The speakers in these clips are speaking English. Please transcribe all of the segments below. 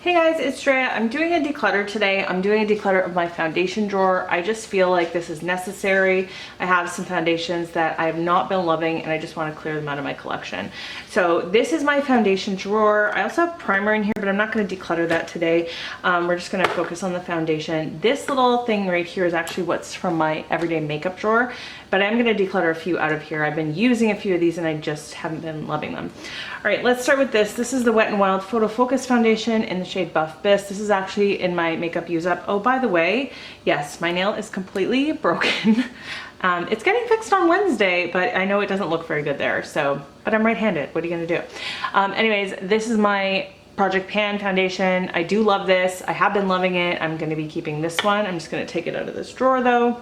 Hey guys, it's Drea. I'm doing a declutter today. I'm doing a declutter of my foundation drawer. I just feel like this is necessary. I have some foundations that I have not been loving and I just want to clear them out of my collection. So this is my foundation drawer. I also have primer in here, but I'm not going to declutter that today. We're just going to focus on the foundation. This little thing right here is actually what's from my everyday makeup drawer, but I'm going to declutter a few out of here. I've been using a few of these and I just haven't been loving them. All right, let's start with this. This is the Wet n Wild Photofocus foundation in the shade Buff Bis. This is actually in my makeup use up. Oh, by the way, yes, my nail is completely broken. It's getting fixed on Wednesday, but I know it doesn't look very good there. So, but I'm right-handed. What are you gonna do? Anyways, this is my Project Pan foundation. I do love this. I have been loving it. I'm gonna be keeping this one. I'm just gonna take it out of this drawer though.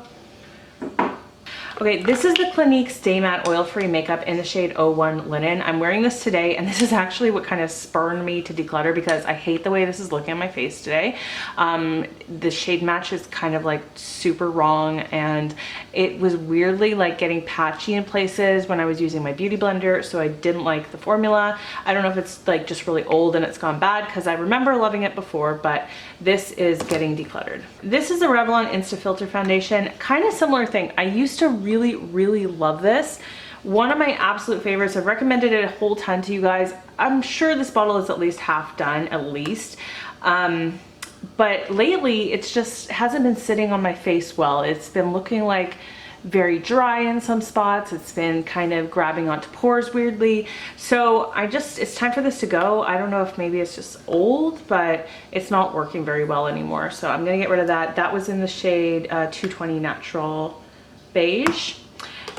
Okay, this is the Clinique Stay Matte Oil-Free Makeup in the shade 01 Linen. I'm wearing this today, and this is actually what kind of spurred me to declutter because I hate the way this is looking on my face today. The shade match is kind of like super wrong, and it was weirdly like getting patchy in places when I was using my beauty blender, so I didn't like the formula. I don't know if it's like just really old and it's gone bad because I remember loving it before, but this is getting decluttered. This is the Revlon Insta Filter Foundation. Kind of similar thing. I used to really love this. One of my absolute favorites. I've recommended it a whole ton to you guys. I'm sure this bottle is at least half done, at least. But lately it just hasn't been sitting on my face well. It's been looking like very dry in some spots. It's been kind of grabbing onto pores weirdly. So it's time for this to go. I don't know if maybe it's just old, but it's not working very well anymore. So I'm gonna get rid of that. That was in the shade 220 Natural Beige.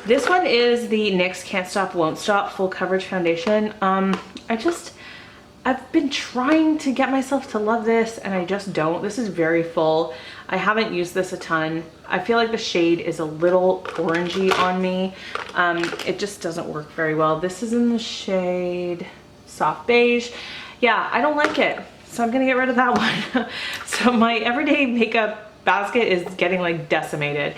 This one is the NYX Can't Stop Won't Stop Full Coverage Foundation. I've been trying to get myself to love this and I just don't. This is very full. I haven't used this a ton. I feel like the shade is a little orangey on me. It just doesn't work very well. This is in the shade Soft Beige. Yeah, I don't like it. So I'm gonna get rid of that one. So my everyday makeup basket is getting like decimated.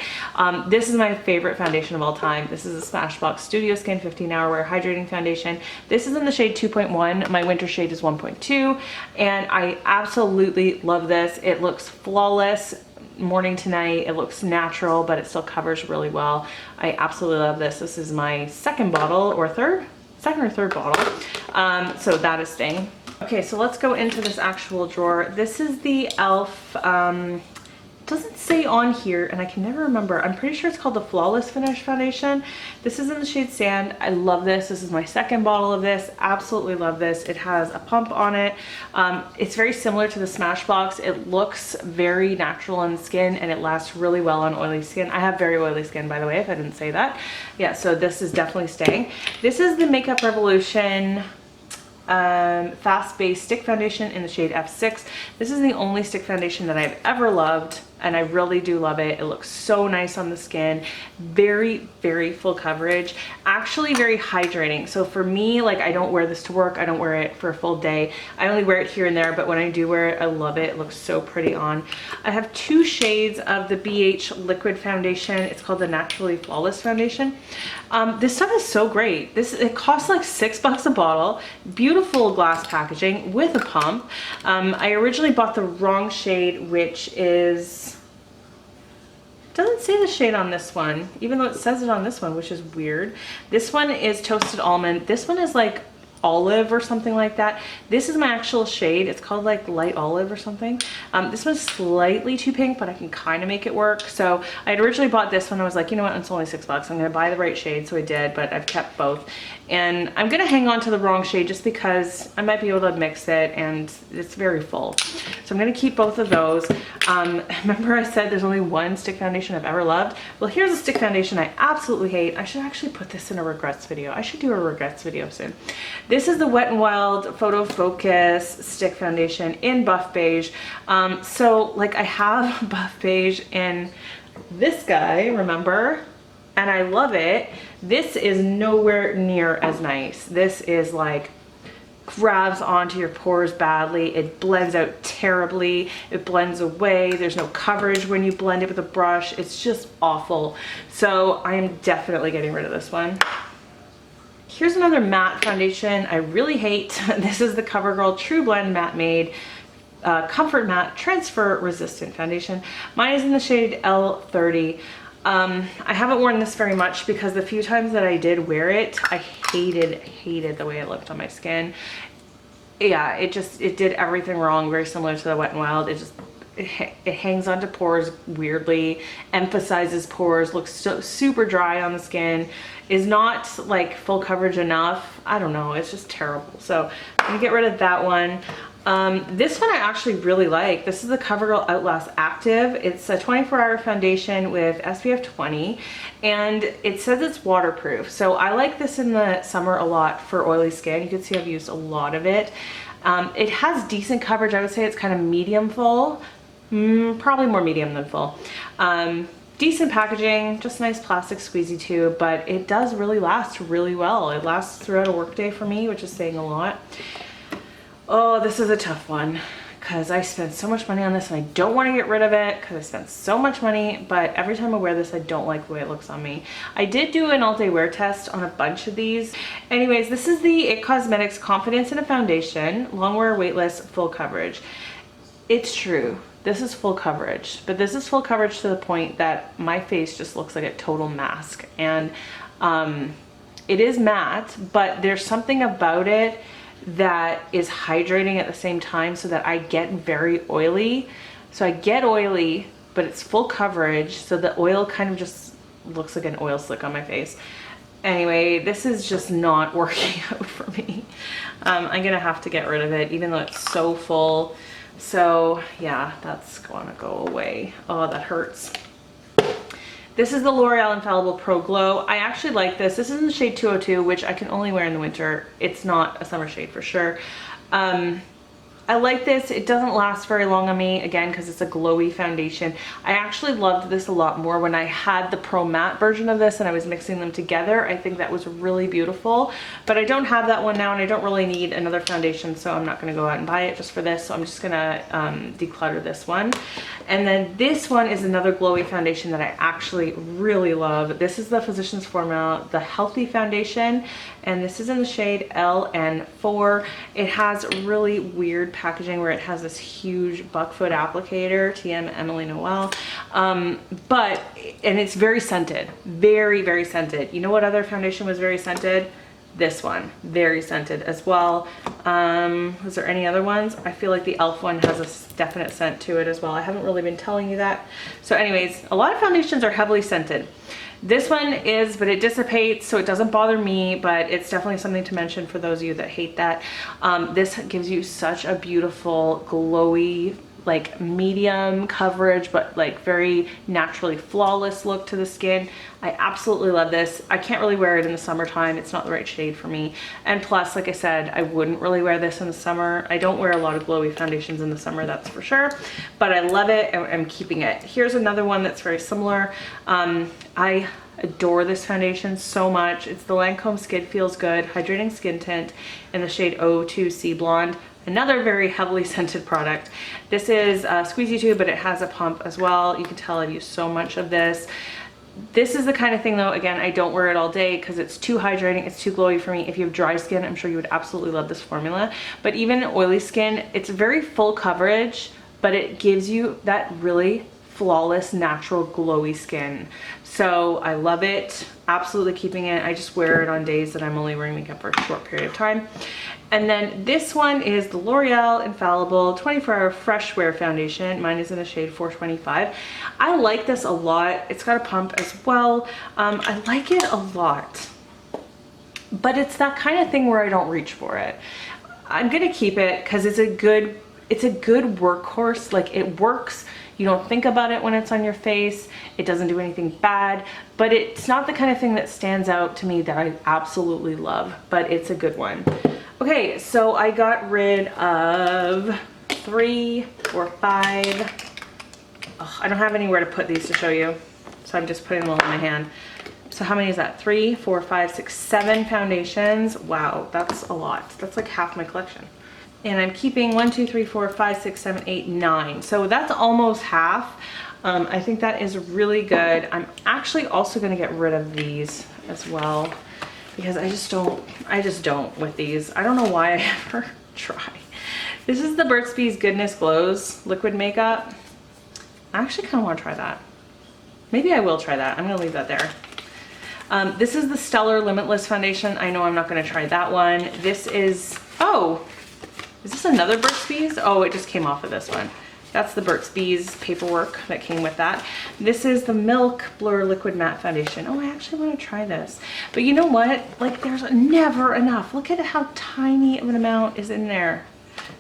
This is my favorite foundation of all time. This is a Smashbox Studio Skin 15-Hour Wear Hydrating Foundation. This is in the shade 2.1. My winter shade is 1.2, and I absolutely love this. It looks flawless morning to night. It looks natural, but it still covers really well. I absolutely love this. This is my second or third bottle. So that is staying. Okay, so let's go into this actual drawer. This is the e.l.f. Doesn't say on here, and I can never remember. I'm pretty sure it's called the Flawless Finish Foundation. This is in the shade Sand. I love this. This is my second bottle of this. Absolutely love this. It has a pump on it. It's very similar to the Smashbox. It looks very natural on skin and it lasts really well on oily skin. I have very oily skin, by the way, if I didn't say that. Yeah, so this is definitely staying. This is the Makeup Revolution Fast Base Stick Foundation in the shade F6. This is the only stick foundation that I've ever loved, and I really do love it. It looks so nice on the skin. Very full coverage. Actually very hydrating. So for me, like, I don't wear this to work. I don't wear it for a full day. I only wear it here and there, but when I do wear it, I love it. It looks so pretty on. I have two shades of the BH liquid foundation. It's called the Naturally Flawless Foundation. This stuff is so great. It costs like $6 a bottle. Beautiful glass packaging with a pump. I originally bought the wrong shade, which is, doesn't say the shade on this one, even though it says it on this one, which is weird. This one is Toasted Almond. This one is like olive or something like that. This is my actual shade. It's called like light olive or something. This one's slightly too pink, but I can kind of make it work. So I had originally bought this one. I was like, you know what, it's only $6. I'm gonna buy the right shade, so I did, but I've kept both. And I'm gonna hang on to the wrong shade just because I might be able to mix it and it's very full. So I'm gonna keep both of those. Remember I said there's only one stick foundation I've ever loved? Well, here's a stick foundation I absolutely hate. I should actually put this in a regrets video. I should do a regrets video soon. This is the Wet n Wild Photofocus Stick Foundation in Buff Beige. So like I have Buff Beige in this guy, remember? And I love it. This is nowhere near as nice. This is like grabs onto your pores badly. It blends out terribly. It blends away. There's no coverage when you blend it with a brush. It's just awful. So I am definitely getting rid of this one. Here's another matte foundation I really hate. This is the CoverGirl True Blend Matte Made. Comfort Matte Transfer Resistant Foundation. Mine is in the shade L30. I haven't worn this very much because the few times that I did wear it, I hated the way it looked on my skin. Yeah, it did everything wrong, very similar to the Wet n Wild. It hangs onto pores weirdly, emphasizes pores, looks so super dry on the skin, is not like full coverage enough. I don't know, it's just terrible. So I'm gonna get rid of that one. This one I actually really like. This is the CoverGirl Outlast Active. It's a 24-hour foundation with SPF 20, and it says it's waterproof. So I like this in the summer a lot for oily skin. You can see I've used a lot of it. It has decent coverage. I would say it's kind of medium full, probably more medium than full. Decent packaging, just nice plastic squeezy tube, but it does really last really well. It lasts throughout a workday for me, which is saying a lot. Oh, this is a tough one because I spent so much money on this and I don't want to get rid of it because I spent so much money, but every time I wear this, I don't like the way it looks on me. I did do an all-day wear test on a bunch of these. Anyways, this is the IT Cosmetics Confidence in a Foundation, long wear, weightless, full coverage. It's true. This is full coverage, but this is full coverage to the point that my face just looks like a total mask. And it is matte, but there's something about it that is hydrating at the same time so that I get very oily. So I get oily, but it's full coverage, so the oil kind of just looks like an oil slick on my face. Anyway, this is just not working out for me. I'm gonna have to get rid of it, even though it's so full. So yeah, that's gonna go away. Oh, that hurts. This is the L'Oreal Infallible Pro Glow. I actually like this. This is in the shade 202, which I can only wear in the winter. It's not a summer shade for sure. I like this. It doesn't last very long on me, again, because it's a glowy foundation. I actually loved this a lot more when I had the Pro Matte version of this and I was mixing them together. I think that was really beautiful, but I don't have that one now and I don't really need another foundation, so I'm not gonna go out and buy it just for this. So I'm just gonna declutter this one. And then this one is another glowy foundation that I actually really love. This is the Physicians Formula, the Healthy Foundation, and this is in the shade LN4. It has really weird packaging where it has this huge buckfoot applicator, TM Emily Noel, and it's very scented, very scented. You know what other foundation was very scented? This one, very scented as well. Was there any other ones? I feel like the e.l.f. one has a definite scent to it as well. I haven't really been telling you that. So anyways, a lot of foundations are heavily scented. This one is, but it dissipates, so it doesn't bother me, but it's definitely something to mention for those of you that hate that. This gives you such a beautiful, glowy, like medium coverage, but like very naturally flawless look to the skin. I absolutely love this. I can't really wear it in the summertime. It's not the right shade for me. And plus, like I said, I wouldn't really wear this in the summer. I don't wear a lot of glowy foundations in the summer, that's for sure, but I love it and I'm keeping it. Here's another one that's very similar. I adore this foundation so much. It's the Lancome Skin Feels Good Hydrating Skin Tint in the shade 02 Sea Blonde. Another very heavily scented product. This is a squeezy tube, but it has a pump as well. You can tell I've used so much of this. This is the kind of thing though, again, I don't wear it all day because it's too hydrating, it's too glowy for me. If you have dry skin, I'm sure you would absolutely love this formula. But even oily skin, it's very full coverage, but it gives you that really flawless, natural, glowy skin. So I love it, absolutely keeping it. I just wear it on days that I'm only wearing makeup for a short period of time. And then this one is the L'Oreal Infallible 24-Hour Fresh Wear Foundation. Mine is in the shade 425. I like this a lot. It's got a pump as well. I like it a lot, but it's that kind of thing where I don't reach for it. I'm gonna keep it because it's a good workhorse. Like, it works. You don't think about it when it's on your face. It doesn't do anything bad, but it's not the kind of thing that stands out to me that I absolutely love, but it's a good one. Okay, so I got rid of 3 or 5. Oh, I don't have anywhere to put these to show you, so I'm just putting them all in my hand. So how many is that? 3, 4, 5, 6, 7 foundations. Wow, that's a lot. That's like half my collection. And I'm keeping 1, 2, 3, 4, 5, 6, 7, 8, 9. So that's almost half. I think that is really good. I'm actually also gonna get rid of these as well because I just don't with these. I don't know why I ever try. This is the Burt's Bees Goodness Glows liquid makeup. I actually kind of want to try that. Maybe I will try that. I'm going to leave that there. This is the Stellar Limitless foundation. I know I'm not going to try that one. This is, oh, is this another Burt's Bees? Oh, it just came off of this one. That's the Burt's Bees paperwork that came with that. This is the Milk Blur Liquid Matte Foundation. Oh, I actually want to try this. But you know what? Like, there's never enough. Look at how tiny of an amount is in there.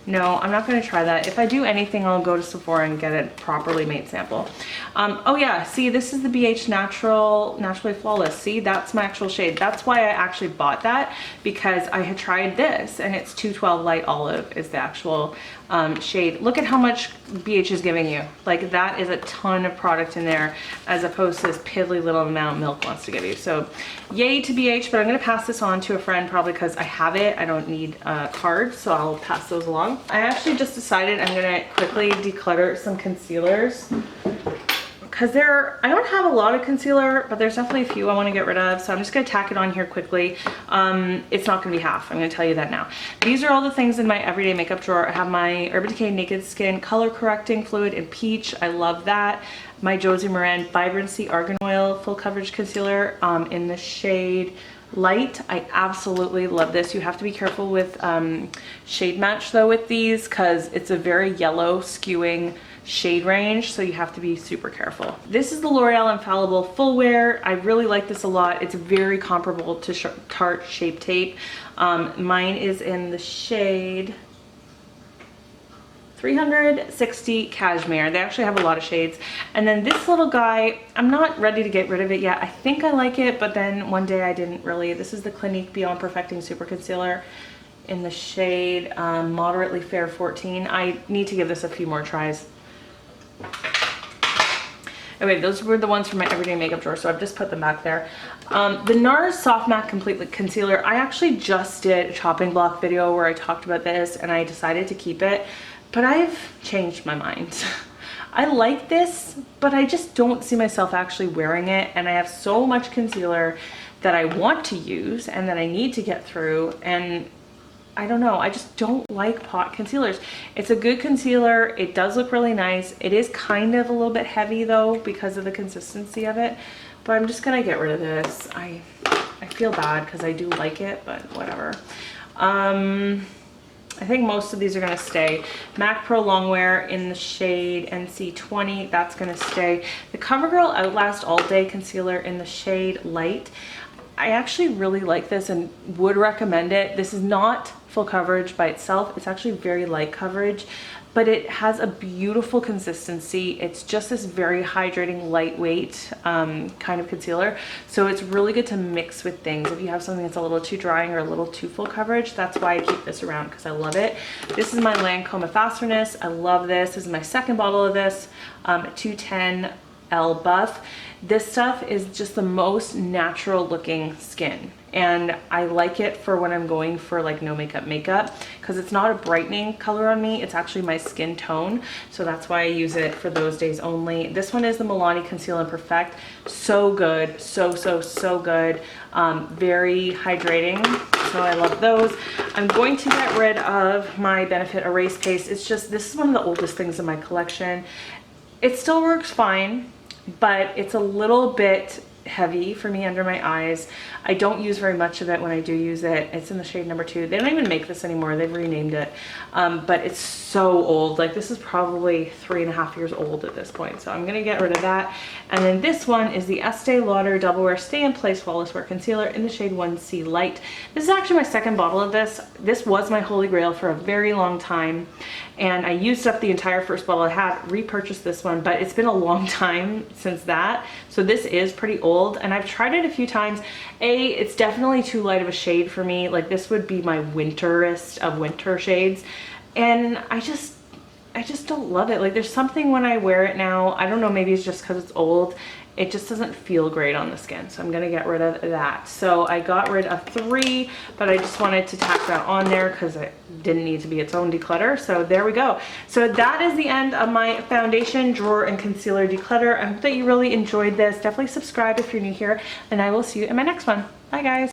No, I'm not going to try that. If I do anything, I'll go to Sephora and get a properly made sample. Oh yeah, see, this is the BH Naturally Flawless. See, that's my actual shade. That's why I actually bought that, because I had tried this, and it's 212 Light Olive is the actual shade. Look at how much BH is giving you. Like, that is a ton of product in there, as opposed to this piddly little amount Milk wants to give you. So yay to BH, but I'm going to pass this on to a friend, probably because I have it. I don't need cards, so I'll pass those along. I actually just decided I'm going to quickly declutter some concealers, because I don't have a lot of concealer, but there's definitely a few I want to get rid of. So I'm just going to tack it on here quickly. It's not going to be half. I'm going to tell you that now. These are all the things in my everyday makeup drawer. I have my Urban Decay Naked Skin Color Correcting Fluid in Peach. I love that. My Josie Maran Vibrancy Argan Oil Full Coverage Concealer in the shade Light. I absolutely love this. You have to be careful with shade match though with these, because it's a very yellow skewing shade range, so you have to be super careful. This is the L'Oreal Infallible Full Wear. I really like this a lot. It's very comparable to Tarte Shape Tape. Mine is in the shade 360 Cashmere. They actually have a lot of shades. And then this little guy, I'm not ready to get rid of it yet. I think I like it, but then one day I didn't really. This is the Clinique Beyond Perfecting Super Concealer in the shade Moderately Fair 14. I need to give this a few more tries. Anyway, those were the ones from my everyday makeup drawer, so I've just put them back there. The NARS Soft Matte Complete Concealer, I actually just did a chopping block video where I talked about this, and I decided to keep it, but I've changed my mind. I like this, but I just don't see myself actually wearing it, and I have so much concealer that I want to use and that I need to get through, and I don't know, I just don't like pot concealers. It's a good concealer. It does look really nice. It is kind of a little bit heavy though because of the consistency of it, but I'm just gonna get rid of this. I feel bad because I do like it, but whatever. I think most of these are gonna stay. MAC Pro Longwear in the shade NC20, that's gonna stay. The CoverGirl Outlast All Day Concealer in the shade Light. I actually really like this and would recommend it. This is not full coverage by itself. It's actually very light coverage, but it has a beautiful consistency. It's just this very hydrating, lightweight kind of concealer. So it's really good to mix with things. If you have something that's a little too drying or a little too full coverage, that's why I keep this around, because I love it. This is my Lancome Fasteness. I love this. This is my second bottle of this, 210L Buff. This stuff is just the most natural looking skin, and I like it for when I'm going for like no makeup because it's not a brightening color on me. It's actually my skin tone, so that's why I use it for those days only. This one is the Milani Conceal and Perfect. So good, so good. Very hydrating, so I love those. I'm going to get rid of my Benefit Erase Paste. It's just, this is one of the oldest things in my collection. It still works fine, but it's a little bit heavy for me under my eyes. I don't use very much of it when I do use it. It's in the shade number 2. They don't even make this anymore. They've renamed it. But it's so old. Like, this is probably 3.5 years old at this point. So I'm going to get rid of that. And then this one is the Estee Lauder Double Wear Stay in Place Flawless Wear Concealer in the shade 1C Light. This is actually my second bottle of this. This was my holy grail for a very long time, and I used up the entire first bottle I had, repurchased this one, but it's been a long time since that. So this is pretty old, and I've tried it a few times. It's definitely too light of a shade for me. Like, this would be my winterest of winter shades, and I just don't love it. Like, there's something when I wear it now, I don't know, maybe it's just because it's old, it just doesn't feel great on the skin. So I'm gonna get rid of that. So I got rid of 3, but I just wanted to tack that on there because it didn't need to be its own declutter. So there we go. So that is the end of my foundation drawer and concealer declutter. I hope that you really enjoyed this. Definitely subscribe if you're new here, and I will see you in my next one. Bye guys.